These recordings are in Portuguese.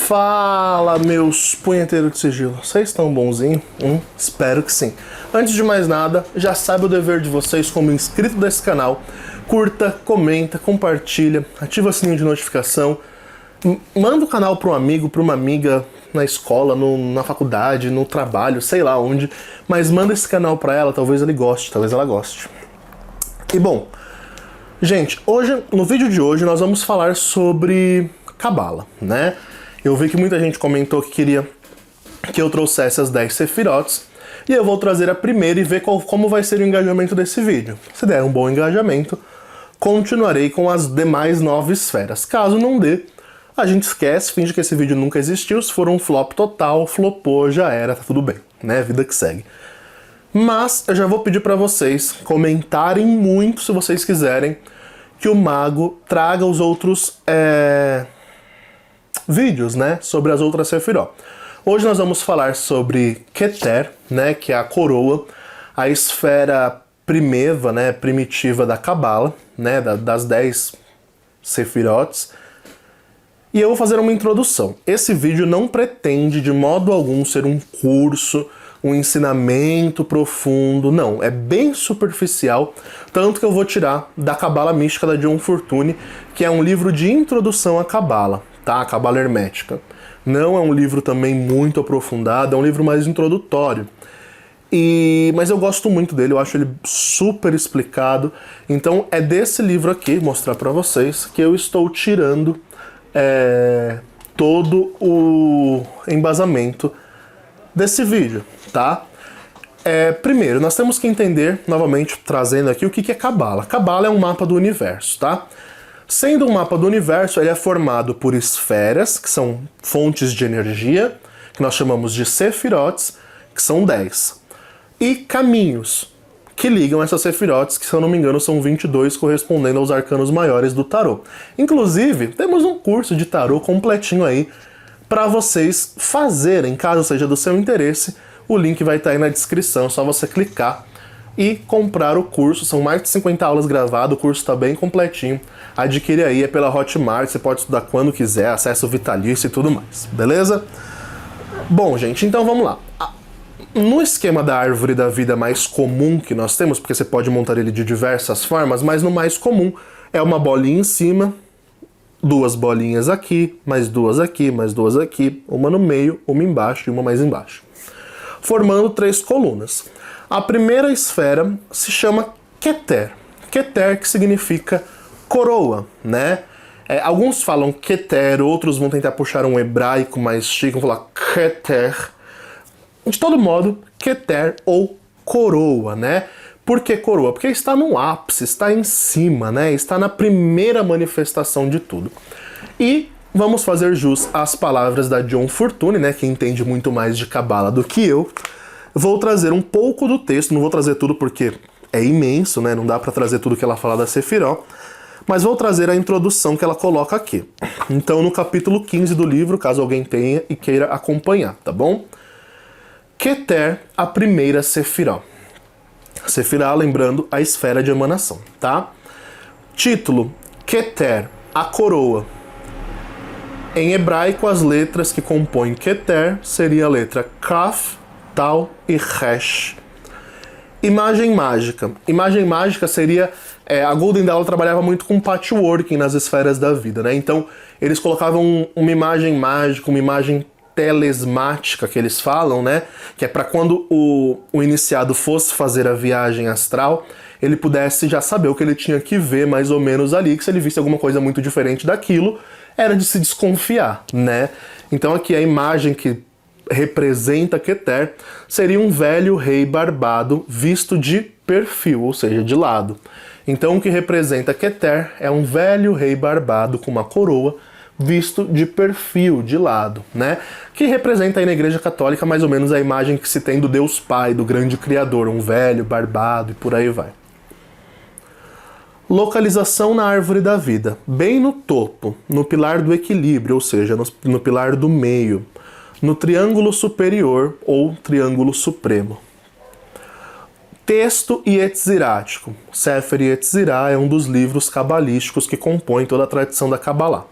Fala, meus punheteiros de sigilo, vocês estão bonzinhos? Espero que sim. Antes de mais nada, já sabe o dever de vocês como inscrito desse canal. Curta, comenta, compartilha, ativa o sininho de notificação, manda o canal para um amigo, para uma amiga, na escola, na faculdade, no trabalho, sei lá onde, mas manda esse canal para ela, talvez ele goste, talvez ela goste. E bom, gente, hoje, no vídeo de hoje nós vamos falar sobre Cabala, né? Eu vi que muita gente comentou que queria que eu trouxesse as 10 Sefirotes, e eu vou trazer a primeira e ver como vai ser o engajamento desse vídeo. Se der um bom engajamento, continuarei com as demais 9 esferas. Caso não dê, a gente esquece, finge que esse vídeo nunca existiu. Se for um flop total, flopou, já era, tá tudo bem, né? Vida que segue. Mas eu já vou pedir pra vocês comentarem muito, se vocês quiserem, que o Mago traga os outros vídeos, né, sobre as outras Sefirot. Hoje nós vamos falar sobre Keter, né, que é a coroa, a esfera primeva, né, primitiva da Cabala, né, das 10 Sefirotes. E eu vou fazer uma introdução. Esse vídeo não pretende de modo algum ser um curso, um ensinamento profundo, não. É bem superficial, tanto que eu vou tirar da Cabala Mística da John Fortune, que é um livro de introdução à Cabala, tá? A Cabala Hermética. Não é um livro também muito aprofundado, é um livro mais introdutório. Mas eu gosto muito dele, eu acho ele super explicado. Então é desse livro aqui, mostrar pra vocês, que eu estou tirando todo o embasamento desse vídeo, tá? Primeiro, nós temos que entender, novamente, trazendo aqui, o que é Cabala. Cabala é um mapa do universo, tá? Sendo um mapa do universo, ele é formado por esferas, que são fontes de energia, que nós chamamos de Sefirotes, que são 10. E caminhos, que ligam essas Sefirotes, que se eu não me engano são 22, correspondendo aos arcanos maiores do tarô. Inclusive, temos um curso de tarô completinho aí, para vocês fazerem, caso seja do seu interesse. O link vai estar aí na descrição, é só você clicar e comprar o curso. São mais de 50 aulas gravadas, o curso está bem completinho. Adquire aí, é pela Hotmart, você pode estudar quando quiser, acesso vitalício e tudo mais, beleza? Bom, gente, então vamos lá. No esquema da árvore da vida mais comum que nós temos, porque você pode montar ele de diversas formas, mas no mais comum é uma bolinha em cima, 2 bolinhas aqui, mais 2 aqui, mais 2 aqui, uma no meio, uma embaixo e uma mais embaixo, formando 3 colunas. A primeira esfera se chama Keter. Keter, que significa coroa, né? Alguns falam Keter, outros vão tentar puxar um hebraico mais chique, vão falar Keter. De todo modo, Keter ou coroa, né? Por que coroa? Porque está no ápice, está em cima, né? Está na primeira manifestação de tudo. E vamos fazer jus às palavras da John Fortune, né? Que entende muito mais de Cabala do que eu. Vou trazer um pouco do texto, não vou trazer tudo porque é imenso, né? Não dá para trazer tudo que ela fala da Sefirot. Mas vou trazer a introdução que ela coloca aqui. Então, no capítulo 15 do livro, caso alguém tenha e queira acompanhar, tá bom? Keter, a primeira Sefirot. Sefirah, lembrando, a esfera de emanação, tá? Título, Keter, a coroa. Em hebraico, as letras que compõem Keter seria a letra Kaf, Tal e Resh. Imagem mágica. Imagem mágica seria... a Golden Dawn trabalhava muito com patchworking nas esferas da vida, né? Então, eles colocavam uma imagem mágica, uma imagem telesmática, que eles falam, né? Que é para quando o iniciado fosse fazer a viagem astral, ele pudesse já saber o que ele tinha que ver mais ou menos ali, que se ele visse alguma coisa muito diferente daquilo, era de se desconfiar, né? Então aqui a imagem que representa Keter seria um velho rei barbado visto de perfil, ou seja, de lado. Então o que representa Keter é um velho rei barbado com uma coroa visto de perfil, de lado, né? Que representa aí na Igreja Católica mais ou menos a imagem que se tem do Deus Pai, do grande Criador, um velho barbado e por aí vai. Localização na árvore da vida, bem no topo, no pilar do equilíbrio, ou seja, no pilar do meio, no triângulo superior ou triângulo supremo. Texto Yetzirático. Sefer Yetzirah é um dos livros cabalísticos que compõem toda a tradição da Kabbalah.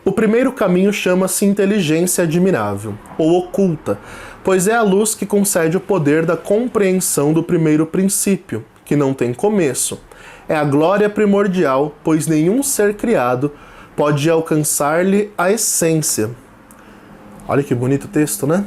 O primeiro caminho chama-se inteligência admirável, ou oculta, pois é a luz que concede o poder da compreensão do primeiro princípio, que não tem começo. É a glória primordial, pois nenhum ser criado pode alcançar-lhe a essência. Olha que bonito texto, né?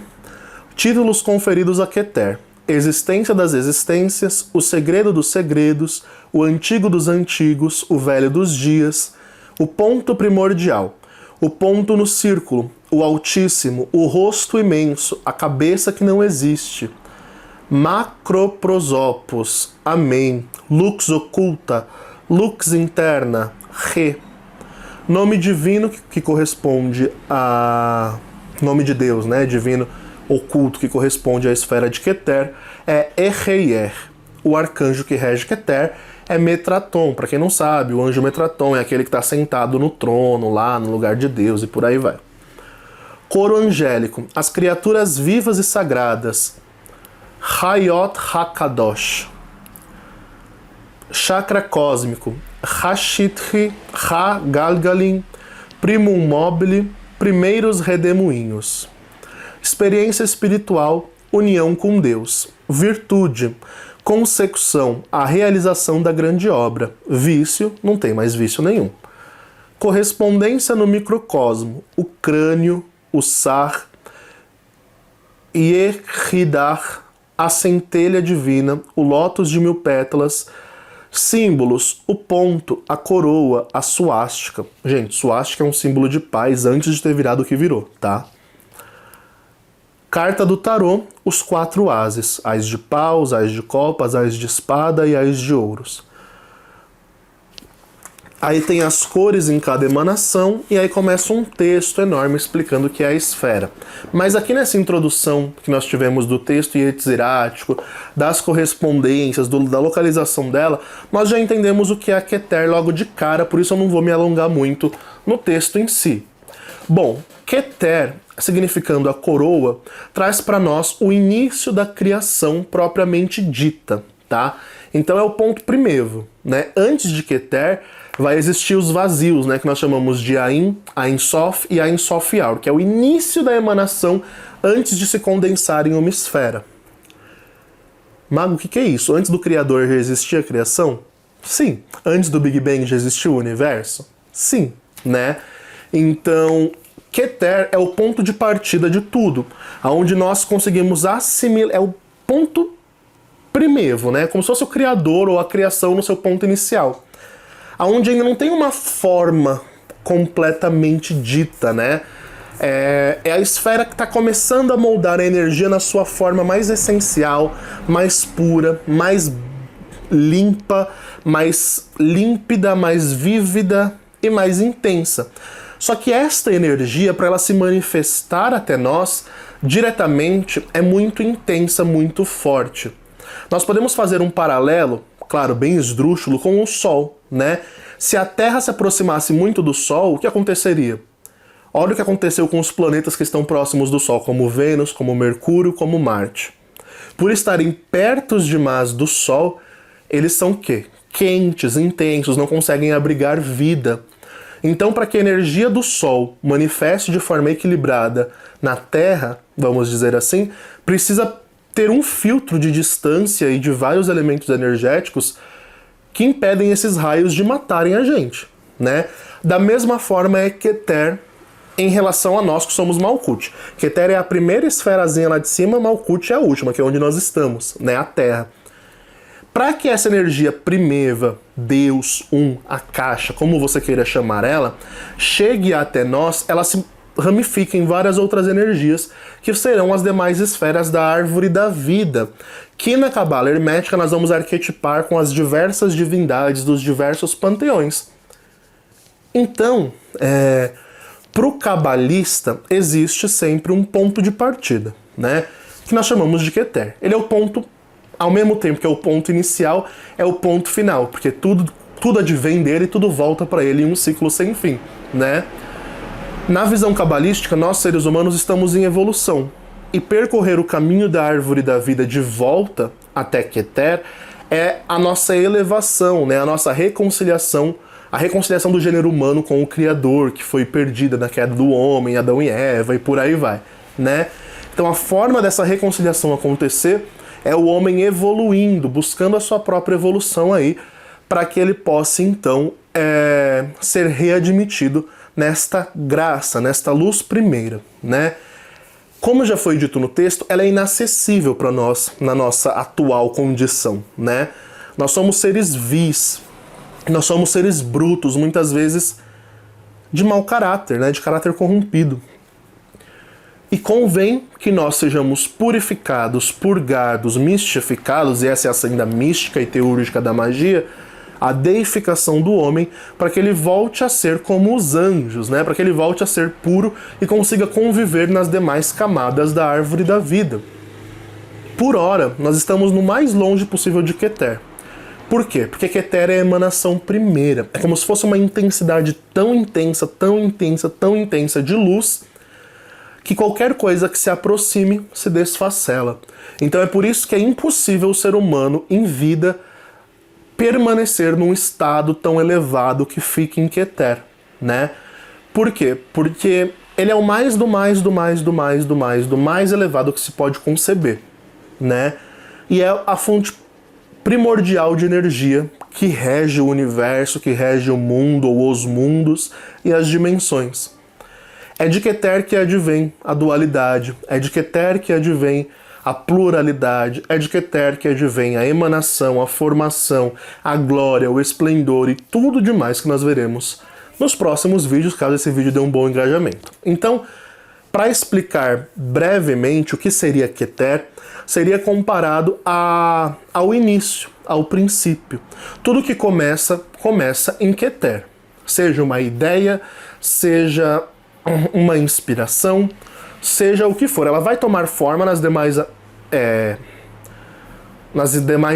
Títulos conferidos a Keter: existência das existências, o segredo dos segredos, o antigo dos antigos, o velho dos dias, o ponto primordial, o ponto no círculo, o altíssimo, o rosto imenso, a cabeça que não existe. Macroprosopos, amém, lux oculta, lux interna, re. Nome divino que corresponde a... nome de Deus, né? Divino oculto que corresponde à esfera de Keter é Ereier. O arcanjo que rege Keter é Metraton. Para quem não sabe, o anjo Metraton é aquele que está sentado no trono, lá no lugar de Deus e por aí vai. Coro angélico, as criaturas vivas e sagradas. Hayot HaKadosh. Chakra cósmico. Hashitri Ha-Galgalin. Primum mobile. Primeiros redemoinhos. Experiência espiritual. União com Deus. Virtude. Consecução. A realização da grande obra. Vício. Não tem mais vício nenhum. Correspondência no microcosmo. O crânio. O Sar. Yehidar. A centelha divina, o lótus de 1000 pétalas, símbolos, o ponto, a coroa, a suástica. Gente, suástica é um símbolo de paz antes de ter virado o que virou, tá? Carta do tarô, os 4 ases, ás de paus, ás de copas, ás de espada e ás de ouros. Aí tem as cores em cada emanação e aí começa um texto enorme explicando o que é a esfera. Mas aqui nessa introdução que nós tivemos do texto ietzierático, das correspondências, da localização dela, nós já entendemos o que é a Keter logo de cara, por isso eu não vou me alongar muito no texto em si. Bom, Keter, significando a coroa, traz para nós o início da criação propriamente dita, tá? Então é o ponto primeiro, né? Antes de Keter, vai existir os vazios, né, que nós chamamos de Ain, Ain Sof e Ain Sof Aur, que é o início da emanação antes de se condensar em uma esfera. Mago, o que é isso? Antes do Criador já existia a criação? Sim. Antes do Big Bang já existiu o universo? Sim, né? Então, Keter é o ponto de partida de tudo, aonde nós conseguimos assimilar, é o ponto primeiro, né? Como se fosse o Criador ou a criação no seu ponto inicial. Onde ainda não tem uma forma completamente dita, né? É a esfera que está começando a moldar a energia na sua forma mais essencial, mais pura, mais limpa, mais límpida, mais vívida e mais intensa. Só que esta energia, para ela se manifestar até nós diretamente, é muito intensa, muito forte. Nós podemos fazer um paralelo, claro, bem esdrúxulo, com o Sol, né? Se a Terra se aproximasse muito do Sol, o que aconteceria? Olha o que aconteceu com os planetas que estão próximos do Sol, como Vênus, como Mercúrio, como Marte. Por estarem perto demais do Sol, eles são o quê? Quentes, intensos, não conseguem abrigar vida. Então, para que a energia do Sol manifeste de forma equilibrada na Terra, vamos dizer assim, precisa ter um filtro de distância e de vários elementos energéticos que impedem esses raios de matarem a gente, né? Da mesma forma é Keter em relação a nós que somos Malkuth. Keter é a primeira esferazinha lá de cima, Malkuth é a última, que é onde nós estamos, né? A Terra. Para que essa energia primeva, Deus, a caixa, como você queira chamar ela, chegue até nós, ela se ramifica em várias outras energias, que serão as demais esferas da árvore da vida, que na Cabala Hermética nós vamos arquetipar com as diversas divindades dos diversos panteões. Então, para o cabalista, existe sempre um ponto de partida, né? Que nós chamamos de Keter. Ele é o ponto, ao mesmo tempo que é o ponto inicial, é o ponto final, porque tudo advém dele e tudo volta para ele em um ciclo sem fim, né? Na visão cabalística, nós seres humanos estamos em evolução, e percorrer o caminho da árvore da vida de volta até Keter é a nossa elevação, né? A nossa reconciliação a reconciliação do gênero humano com o Criador, que foi perdida na queda do homem, Adão e Eva, e por aí vai, né? Então a forma dessa reconciliação acontecer é o homem evoluindo, buscando a sua própria evolução aí, para que ele possa então ser readmitido nesta graça, nesta luz primeira, né? Como já foi dito no texto, ela é inacessível para nós na nossa atual condição, né? Nós somos seres vis, nós somos seres brutos, muitas vezes de mau caráter, né? De caráter corrompido. E convém que nós sejamos purificados, purgados, mistificados, e essa é a senda mística e teúrgica da magia, a deificação do homem, para que ele volte a ser como os anjos, né? Para que ele volte a ser puro e consiga conviver nas demais camadas da árvore da vida. Por ora, nós estamos no mais longe possível de Keter. Por quê? Porque Keter é a emanação primeira. É como se fosse uma intensidade tão intensa, tão intensa, tão intensa de luz, que qualquer coisa que se aproxime se desfacela. Então é por isso que é impossível o ser humano, em vida, permanecer num estado tão elevado que fique em Keter, né? Por quê? Porque ele é o mais do mais do mais do mais do mais do mais elevado que se pode conceber, né? E é a fonte primordial de energia que rege o universo, que rege o mundo ou os mundos e as dimensões. É de Keter que advém a dualidade, é de Keter que advém a pluralidade, é de Keter que advém a emanação, a formação, a glória, o esplendor e tudo demais que nós veremos nos próximos vídeos, caso esse vídeo dê um bom engajamento. Então, para explicar brevemente o que seria Keter, seria comparado ao início, ao princípio. Tudo que começa em Keter. Seja uma ideia, seja uma inspiração, seja o que for. Ela vai tomar forma nas demais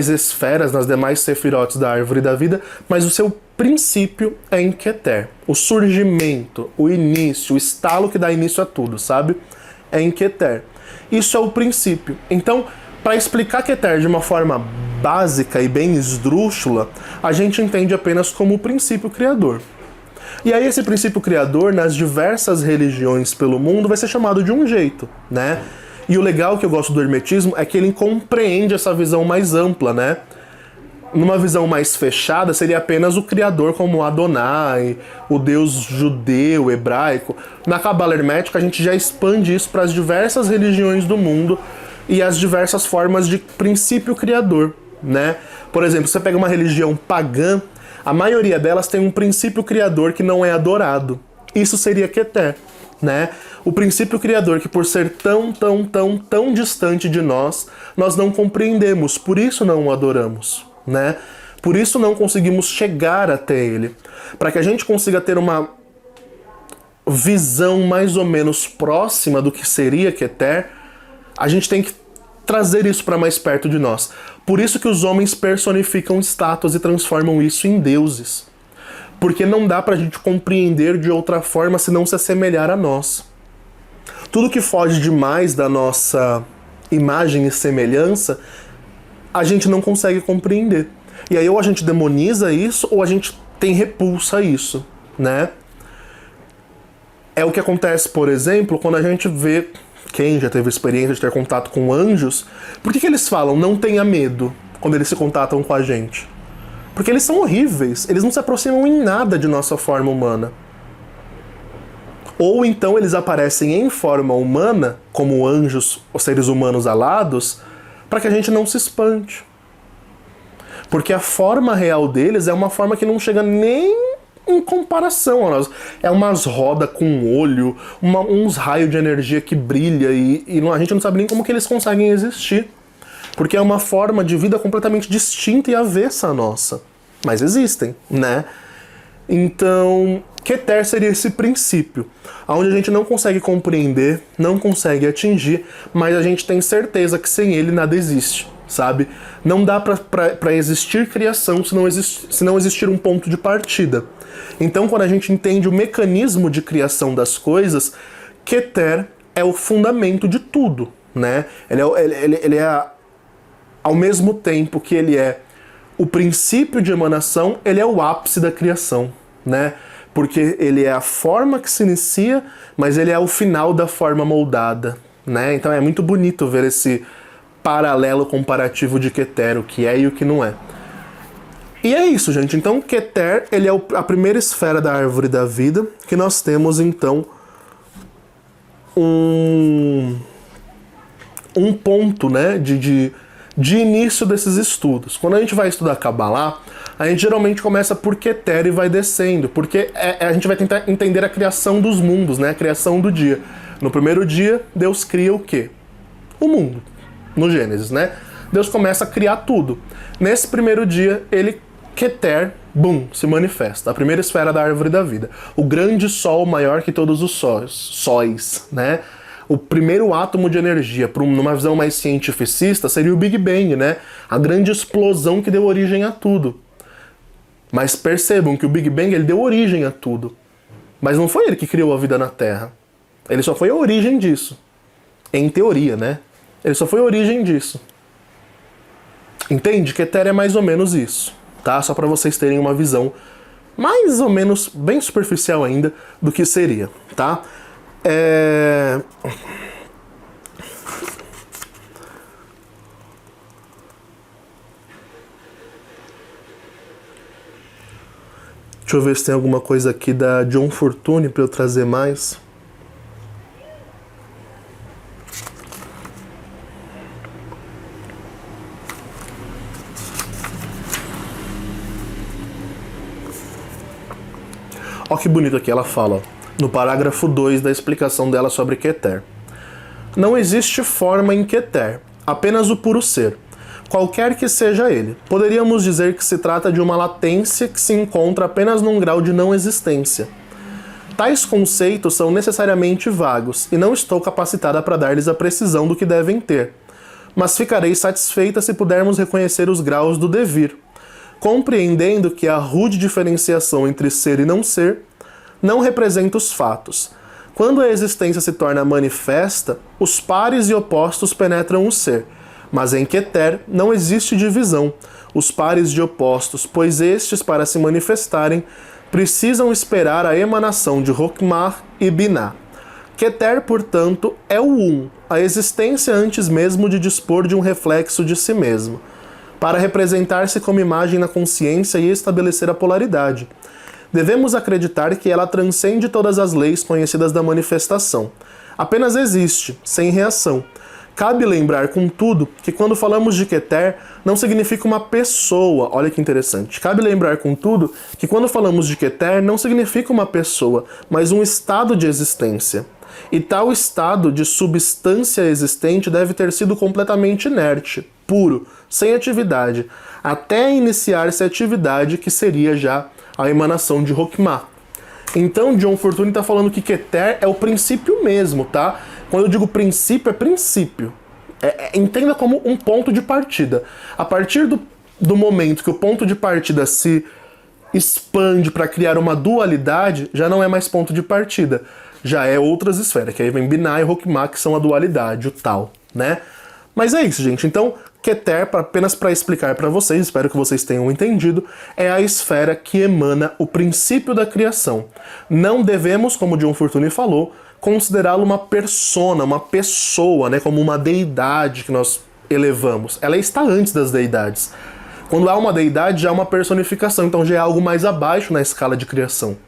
esferas, nas demais sefirotes da árvore da vida, mas o seu princípio é em Keter. O surgimento, o início, o estalo que dá início a tudo, sabe? É em Keter. Isso é o princípio. Então, para explicar Keter de uma forma básica e bem esdrúxula, a gente entende apenas como o princípio criador. E aí esse princípio criador, nas diversas religiões pelo mundo, vai ser chamado de um jeito, né? E o legal que eu gosto do hermetismo é que ele compreende essa visão mais ampla, né? Numa visão mais fechada, seria apenas o criador como Adonai, o deus judeu, hebraico. Na Cabala Hermética, a gente já expande isso para as diversas religiões do mundo e as diversas formas de princípio criador, né? Por exemplo, você pega uma religião pagã, a maioria delas tem um princípio criador que não é adorado. Isso seria Keter, né? O princípio criador que, por ser tão distante de nós, nós não compreendemos, por isso não o adoramos, né? Por isso não conseguimos chegar até ele. Para que a gente consiga ter uma visão mais ou menos próxima do que seria Keter, a gente tem que trazer isso para mais perto de nós. Por isso que os homens personificam estátuas e transformam isso em deuses. Porque não dá pra gente compreender de outra forma senão se assemelhar a nós. Tudo que foge demais da nossa imagem e semelhança, a gente não consegue compreender. E aí ou a gente demoniza isso, ou a gente tem repulsa a isso, né? É o que acontece, por exemplo, quando a gente vê quem já teve experiência de ter contato com anjos. Por que eles falam não tenha medo quando eles se contatam com a gente? Porque eles são horríveis, eles não se aproximam em nada de nossa forma humana. Ou então eles aparecem em forma humana, como anjos ou seres humanos alados, para que a gente não se espante. Porque a forma real deles é uma forma que não chega nem em comparação a nós. É umas rodas com olho, uns raios de energia que brilha e a gente não sabe nem como que eles conseguem existir. Porque é uma forma de vida completamente distinta e avessa à nossa. Mas existem, né? Então, Keter seria esse princípio, onde a gente não consegue compreender, não consegue atingir, mas a gente tem certeza que sem ele nada existe, sabe? Não dá pra existir criação se não existir um ponto de partida. Então, quando a gente entende o mecanismo de criação das coisas, Keter é o fundamento de tudo, né? Ele é ao mesmo tempo que ele é o princípio de emanação, ele é o ápice da criação, né? Porque ele é a forma que se inicia, mas ele é o final da forma moldada, né? Então é muito bonito ver esse paralelo comparativo de Keter, o que é e o que não é. E é isso, gente. Então Keter, ele é a primeira esfera da árvore da vida, que nós temos então um ponto, né, de início desses estudos. Quando a gente vai estudar Kabbalah, a gente geralmente começa por Keter e vai descendo, porque a gente vai tentar entender a criação dos mundos, né, a criação do dia. No primeiro dia, Deus cria o quê? O mundo, no Gênesis, né? Deus começa a criar tudo. Nesse primeiro dia, ele, Keter, bum, se manifesta. A primeira esfera da árvore da vida. O grande sol maior que todos os sóis, né? O primeiro átomo de energia, numa visão mais cientificista, seria o Big Bang, né? A grande explosão que deu origem a tudo. Mas percebam que o Big Bang, ele deu origem a tudo. Mas não foi ele que criou a vida na Terra. Ele só foi a origem disso. Em teoria, né? Ele só foi a origem disso. Entende? Keter é mais ou menos isso, tá? Só para vocês terem uma visão mais ou menos, bem superficial ainda, do que seria, tá? Deixa eu ver se tem alguma coisa aqui da John Fortune para eu trazer mais. Ó que bonito aqui, ela fala, ó, no parágrafo 2 da explicação dela sobre Keter. Não existe forma em Keter, apenas o puro ser, qualquer que seja ele. Poderíamos dizer que se trata de uma latência que se encontra apenas num grau de não existência. Tais conceitos são necessariamente vagos, e não estou capacitada para dar-lhes a precisão do que devem ter. Mas ficarei satisfeita se pudermos reconhecer os graus do devir, compreendendo que a rude diferenciação entre ser e não ser não representa os fatos. Quando a existência se torna manifesta, os pares e opostos penetram o ser, mas em Keter não existe divisão, os pares de opostos, pois estes, para se manifestarem, precisam esperar a emanação de Hokmah e Binah. Keter, portanto, é o um, a existência antes mesmo de dispor de um reflexo de si mesmo, para representar-se como imagem na consciência e estabelecer a polaridade. Devemos acreditar que ela transcende todas as leis conhecidas da manifestação. Apenas existe, sem reação. Cabe lembrar, contudo, que quando falamos de Keter, não significa uma pessoa. Olha que interessante. Cabe lembrar, contudo, que quando falamos de Keter, não significa uma pessoa, mas um estado de existência. E tal estado de substância existente deve ter sido completamente inerte, puro, sem atividade, até iniciar-se a atividade que seria já a emanação de Hokmah. Então, John Fortune está falando que Keter é o princípio mesmo, tá? Quando eu digo princípio, é princípio. Entenda como um ponto de partida. A partir do momento que o ponto de partida se expande para criar uma dualidade, já não é mais ponto de partida. Já é outras esferas, que aí vem Binah e Hokmah, que são a dualidade, o tal, né? Mas é isso, gente. Então, Keter, apenas para explicar para vocês, espero que vocês tenham entendido, é a esfera que emana o princípio da criação. Não devemos, como John Fortune falou, considerá-lo uma persona, uma pessoa, né, como uma deidade que nós elevamos. Ela está antes das deidades. Quando há uma deidade, já há uma personificação, então já é algo mais abaixo na escala de criação,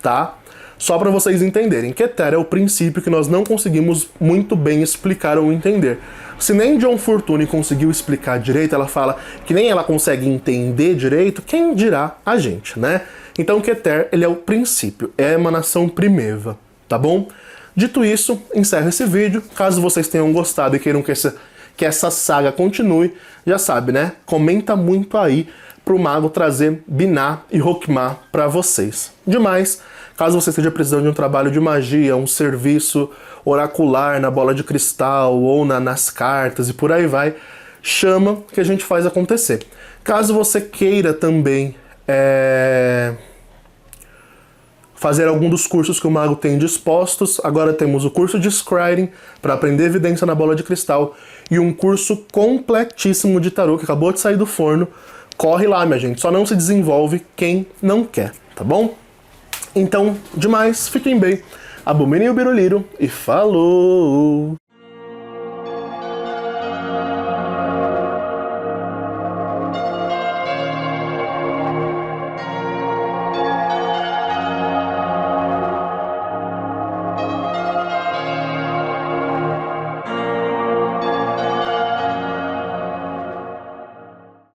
tá? Só para vocês entenderem, Keter é o princípio que nós não conseguimos muito bem explicar ou entender. Se nem John Fortune conseguiu explicar direito, ela fala que nem ela consegue entender direito, quem dirá a gente, né? Então Keter, ele é o princípio, é a emanação primeva, tá bom? Dito isso, encerro esse vídeo. Caso vocês tenham gostado e queiram que essa saga continue, já sabe, né? Comenta muito aí pro mago trazer Binah e Hokmah para vocês. Demais, caso você esteja precisando de um trabalho de magia, um serviço oracular na bola de cristal ou nas cartas e por aí vai, chama que a gente faz acontecer. Caso você queira também fazer algum dos cursos que o mago tem dispostos, agora temos o curso de Scrying para aprender evidência na bola de cristal e um curso completíssimo de tarô que acabou de sair do forno. Corre lá, minha gente, só não se desenvolve quem não quer, tá bom? Então, demais, fiquem bem, abominem o biruliro e falou!